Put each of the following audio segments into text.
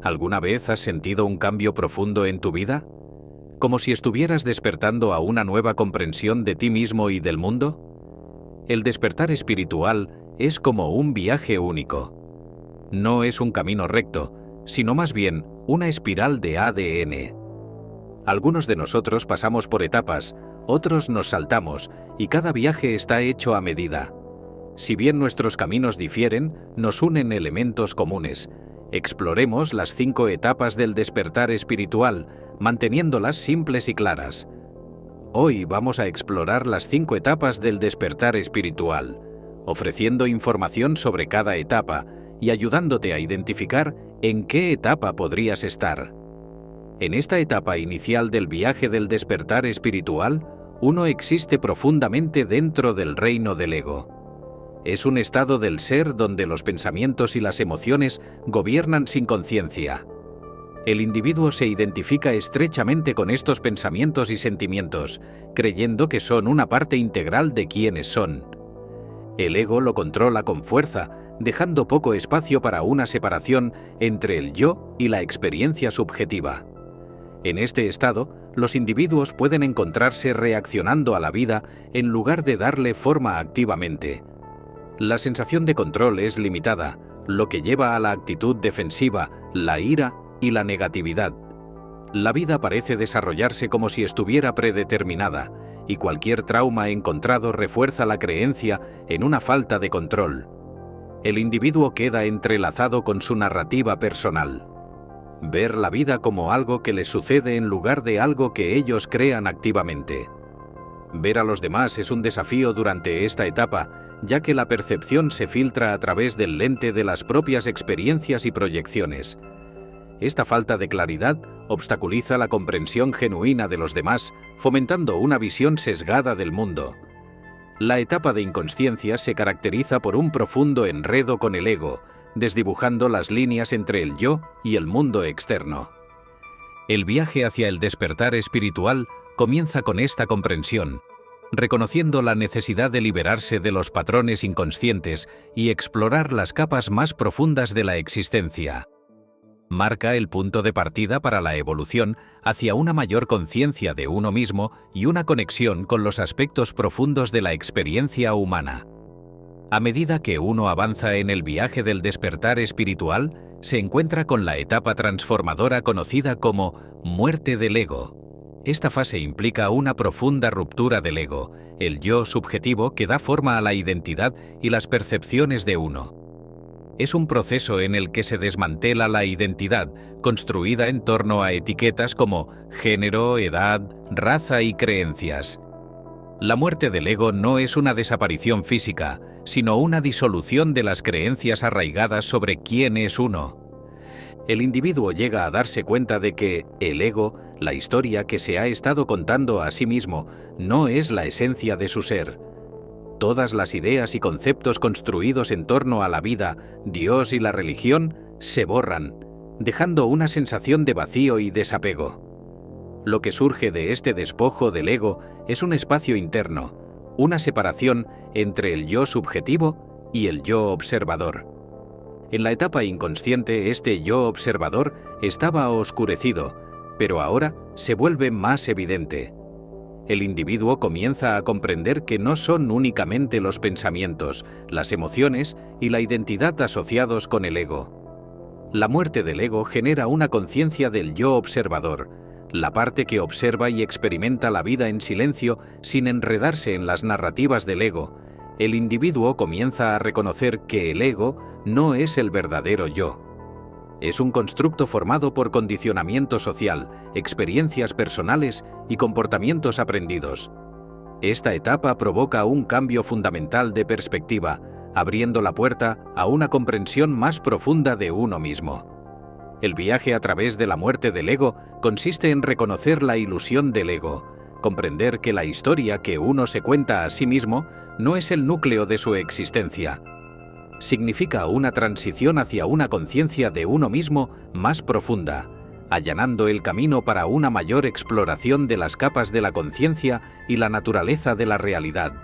¿Alguna vez has sentido un cambio profundo en tu vida? ¿Como si estuvieras despertando a una nueva comprensión de ti mismo y del mundo? El despertar espiritual es como un viaje único. No es un camino recto, sino más bien una espiral de ADN. Algunos de nosotros pasamos por etapas, otros nos saltamos, y cada viaje está hecho a medida. Si bien nuestros caminos difieren, nos unen elementos comunes. Exploremos las 5 etapas del despertar espiritual, manteniéndolas simples y claras. Hoy vamos a explorar las 5 etapas del despertar espiritual, ofreciendo información sobre cada etapa y ayudándote a identificar en qué etapa podrías estar. En esta etapa inicial del viaje del despertar espiritual, uno existe profundamente dentro del reino del ego. Es un estado del ser donde los pensamientos y las emociones gobiernan sin conciencia. El individuo se identifica estrechamente con estos pensamientos y sentimientos, creyendo que son una parte integral de quienes son. El ego lo controla con fuerza, dejando poco espacio para una separación entre el yo y la experiencia subjetiva. En este estado, los individuos pueden encontrarse reaccionando a la vida en lugar de darle forma activamente. La sensación de control es limitada, lo que lleva a la actitud defensiva, la ira y la negatividad. La vida parece desarrollarse como si estuviera predeterminada, y cualquier trauma encontrado refuerza la creencia en una falta de control. El individuo queda entrelazado con su narrativa personal. Ver la vida como algo que les sucede en lugar de algo que ellos crean activamente. Ver a los demás es un desafío durante esta etapa, ya que la percepción se filtra a través del lente de las propias experiencias y proyecciones. Esta falta de claridad obstaculiza la comprensión genuina de los demás, fomentando una visión sesgada del mundo. La etapa de inconsciencia se caracteriza por un profundo enredo con el ego, desdibujando las líneas entre el yo y el mundo externo. El viaje hacia el despertar espiritual comienza con esta comprensión, reconociendo la necesidad de liberarse de los patrones inconscientes y explorar las capas más profundas de la existencia. Marca el punto de partida para la evolución hacia una mayor conciencia de uno mismo y una conexión con los aspectos profundos de la experiencia humana. A medida que uno avanza en el viaje del despertar espiritual, se encuentra con la etapa transformadora conocida como muerte del ego. Esta fase implica una profunda ruptura del ego, el yo subjetivo que da forma a la identidad y las percepciones de uno. Es un proceso en el que se desmantela la identidad, construida en torno a etiquetas como género, edad, raza y creencias. La muerte del ego no es una desaparición física, sino una disolución de las creencias arraigadas sobre quién es uno. El individuo llega a darse cuenta de que el ego, la historia que se ha estado contando a sí mismo, no es la esencia de su ser. Todas las ideas y conceptos construidos en torno a la vida, Dios y la religión se borran, dejando una sensación de vacío y desapego. Lo que surge de este despojo del ego es un espacio interno, una separación entre el yo subjetivo y el yo observador. En la etapa inconsciente, este yo observador estaba oscurecido, pero ahora se vuelve más evidente. El individuo comienza a comprender que no son únicamente los pensamientos, las emociones y la identidad asociados con el ego. La muerte del ego genera una conciencia del yo observador, la parte que observa y experimenta la vida en silencio sin enredarse en las narrativas del ego. El individuo comienza a reconocer que el ego no es el verdadero yo. Es un constructo formado por condicionamiento social, experiencias personales y comportamientos aprendidos. Esta etapa provoca un cambio fundamental de perspectiva, abriendo la puerta a una comprensión más profunda de uno mismo. El viaje a través de la muerte del ego consiste en reconocer la ilusión del ego, comprender que la historia que uno se cuenta a sí mismo no es el núcleo de su existencia. Significa una transición hacia una conciencia de uno mismo más profunda, allanando el camino para una mayor exploración de las capas de la conciencia y la naturaleza de la realidad.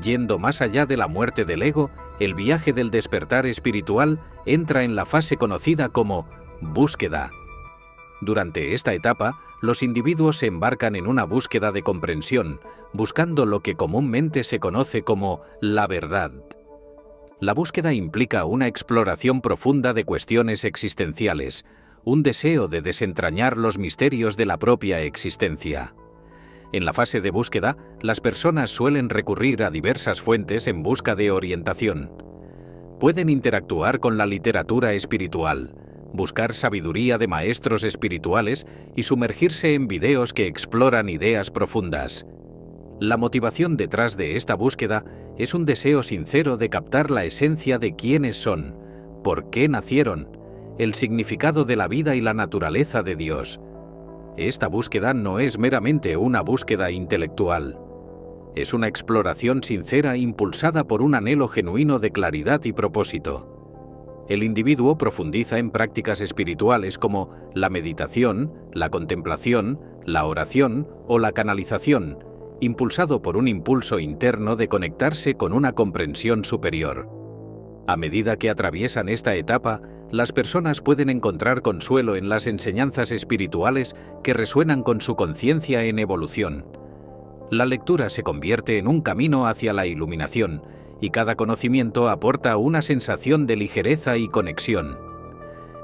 Yendo más allá de la muerte del ego, el viaje del despertar espiritual entra en la fase conocida como búsqueda. Durante esta etapa, los individuos se embarcan en una búsqueda de comprensión, buscando lo que comúnmente se conoce como la verdad. La búsqueda implica una exploración profunda de cuestiones existenciales, un deseo de desentrañar los misterios de la propia existencia. En la fase de búsqueda, las personas suelen recurrir a diversas fuentes en busca de orientación. Pueden interactuar con la literatura espiritual, buscar sabiduría de maestros espirituales y sumergirse en videos que exploran ideas profundas. La motivación detrás de esta búsqueda es un deseo sincero de captar la esencia de quiénes son, por qué nacieron, el significado de la vida y la naturaleza de Dios. Esta búsqueda no es meramente una búsqueda intelectual. Es una exploración sincera impulsada por un anhelo genuino de claridad y propósito. El individuo profundiza en prácticas espirituales como la meditación, la contemplación, la oración o la canalización, impulsado por un impulso interno de conectarse con una comprensión superior. A medida que atraviesan esta etapa, las personas pueden encontrar consuelo en las enseñanzas espirituales que resuenan con su conciencia en evolución. La lectura se convierte en un camino hacia la iluminación, y cada conocimiento aporta una sensación de ligereza y conexión.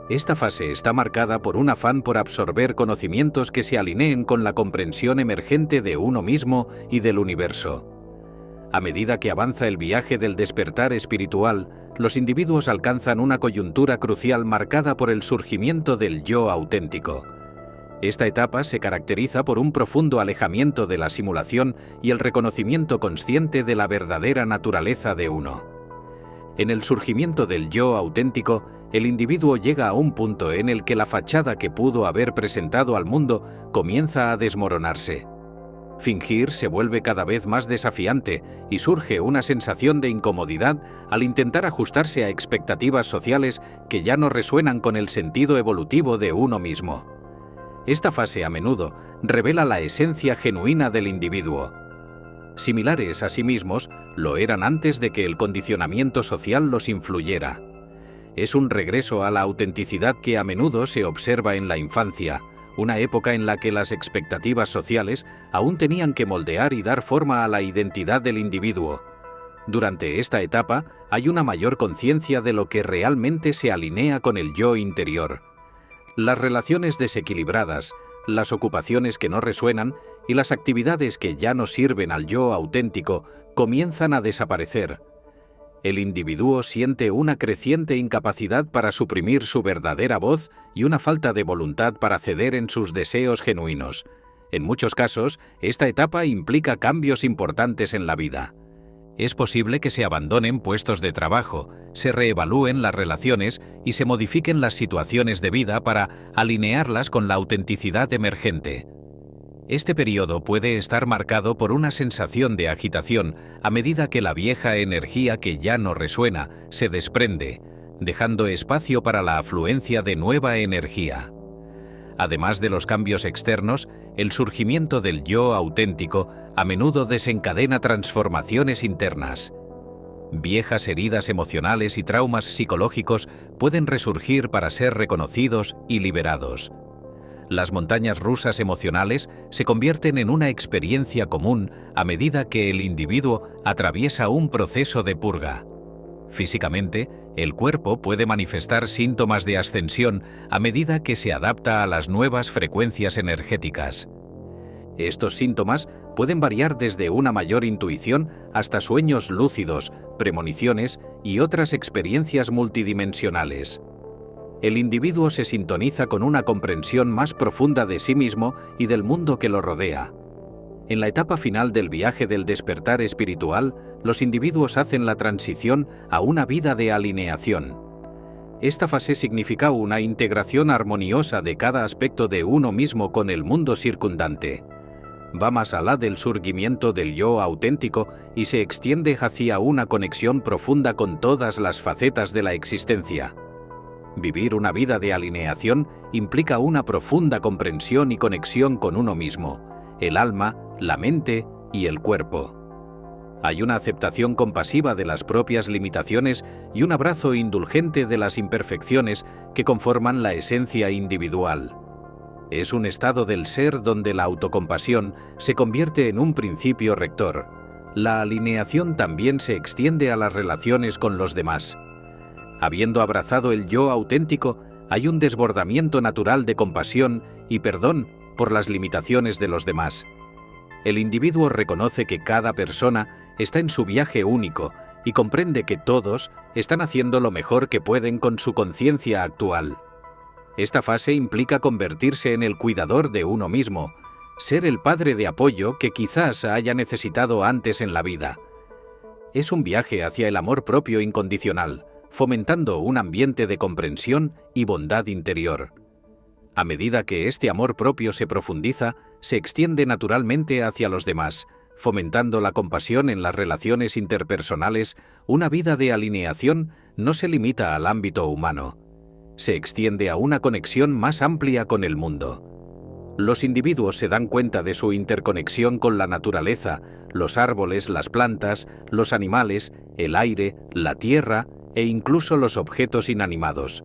Esta fase está marcada por un afán por absorber conocimientos que se alineen con la comprensión emergente de uno mismo y del universo. A medida que avanza el viaje del despertar espiritual, los individuos alcanzan una coyuntura crucial marcada por el surgimiento del yo auténtico. Esta etapa se caracteriza por un profundo alejamiento de la simulación y el reconocimiento consciente de la verdadera naturaleza de uno. En el surgimiento del yo auténtico, el individuo llega a un punto en el que la fachada que pudo haber presentado al mundo comienza a desmoronarse. Fingir se vuelve cada vez más desafiante y surge una sensación de incomodidad al intentar ajustarse a expectativas sociales que ya no resuenan con el sentido evolutivo de uno mismo. Esta fase a menudo revela la esencia genuina del individuo. Similares a sí mismos, lo eran antes de que el condicionamiento social los influyera. Es un regreso a la autenticidad que a menudo se observa en la infancia, una época en la que las expectativas sociales aún tenían que moldear y dar forma a la identidad del individuo. Durante esta etapa hay una mayor conciencia de lo que realmente se alinea con el yo interior. Las relaciones desequilibradas, las ocupaciones que no resuenan y las actividades que ya no sirven al yo auténtico comienzan a desaparecer. El individuo siente una creciente incapacidad para suprimir su verdadera voz y una falta de voluntad para ceder en sus deseos genuinos. En muchos casos, esta etapa implica cambios importantes en la vida. Es posible que se abandonen puestos de trabajo, se reevalúen las relaciones y se modifiquen las situaciones de vida para alinearlas con la autenticidad emergente. Este periodo puede estar marcado por una sensación de agitación a medida que la vieja energía que ya no resuena se desprende, dejando espacio para la afluencia de nueva energía. Además de los cambios externos, el surgimiento del yo auténtico a menudo desencadena transformaciones internas. Viejas heridas emocionales y traumas psicológicos pueden resurgir para ser reconocidos y liberados. Las montañas rusas emocionales se convierten en una experiencia común a medida que el individuo atraviesa un proceso de purga. Físicamente, el cuerpo puede manifestar síntomas de ascensión a medida que se adapta a las nuevas frecuencias energéticas. Estos síntomas pueden variar desde una mayor intuición hasta sueños lúcidos, premoniciones y otras experiencias multidimensionales. El individuo se sintoniza con una comprensión más profunda de sí mismo y del mundo que lo rodea. En la etapa final del viaje del despertar espiritual, los individuos hacen la transición a una vida de alineación. Esta fase significa una integración armoniosa de cada aspecto de uno mismo con el mundo circundante. Va más allá del surgimiento del yo auténtico y se extiende hacia una conexión profunda con todas las facetas de la existencia. Vivir una vida de alineación implica una profunda comprensión y conexión con uno mismo, el alma, la mente y el cuerpo. Hay una aceptación compasiva de las propias limitaciones y un abrazo indulgente de las imperfecciones que conforman la esencia individual. Es un estado del ser donde la autocompasión se convierte en un principio rector. La alineación también se extiende a las relaciones con los demás. Habiendo abrazado el yo auténtico, hay un desbordamiento natural de compasión y perdón por las limitaciones de los demás. El individuo reconoce que cada persona está en su viaje único y comprende que todos están haciendo lo mejor que pueden con su conciencia actual. Esta fase implica convertirse en el cuidador de uno mismo, ser el padre de apoyo que quizás haya necesitado antes en la vida. Es un viaje hacia el amor propio incondicional, fomentando un ambiente de comprensión y bondad interior. A medida que este amor propio se profundiza, se extiende naturalmente hacia los demás, fomentando la compasión en las relaciones interpersonales. Una vida de alineación no se limita al ámbito humano. Se extiende a una conexión más amplia con el mundo. Los individuos se dan cuenta de su interconexión con la naturaleza, los árboles, las plantas, los animales, el aire, la tierra e incluso los objetos inanimados.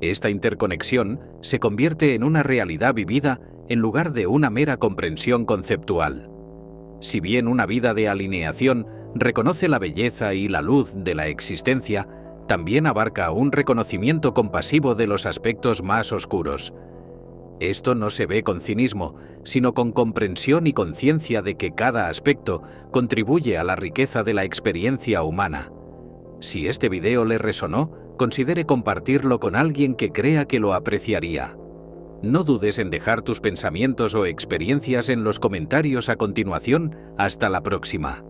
Esta interconexión se convierte en una realidad vivida en lugar de una mera comprensión conceptual. Si bien una vida de alineación reconoce la belleza y la luz de la existencia, también abarca un reconocimiento compasivo de los aspectos más oscuros. Esto no se ve con cinismo, sino con comprensión y conciencia de que cada aspecto contribuye a la riqueza de la experiencia humana. Si este video le resonó, considere compartirlo con alguien que crea que lo apreciaría. No dudes en dejar tus pensamientos o experiencias en los comentarios a continuación. Hasta la próxima.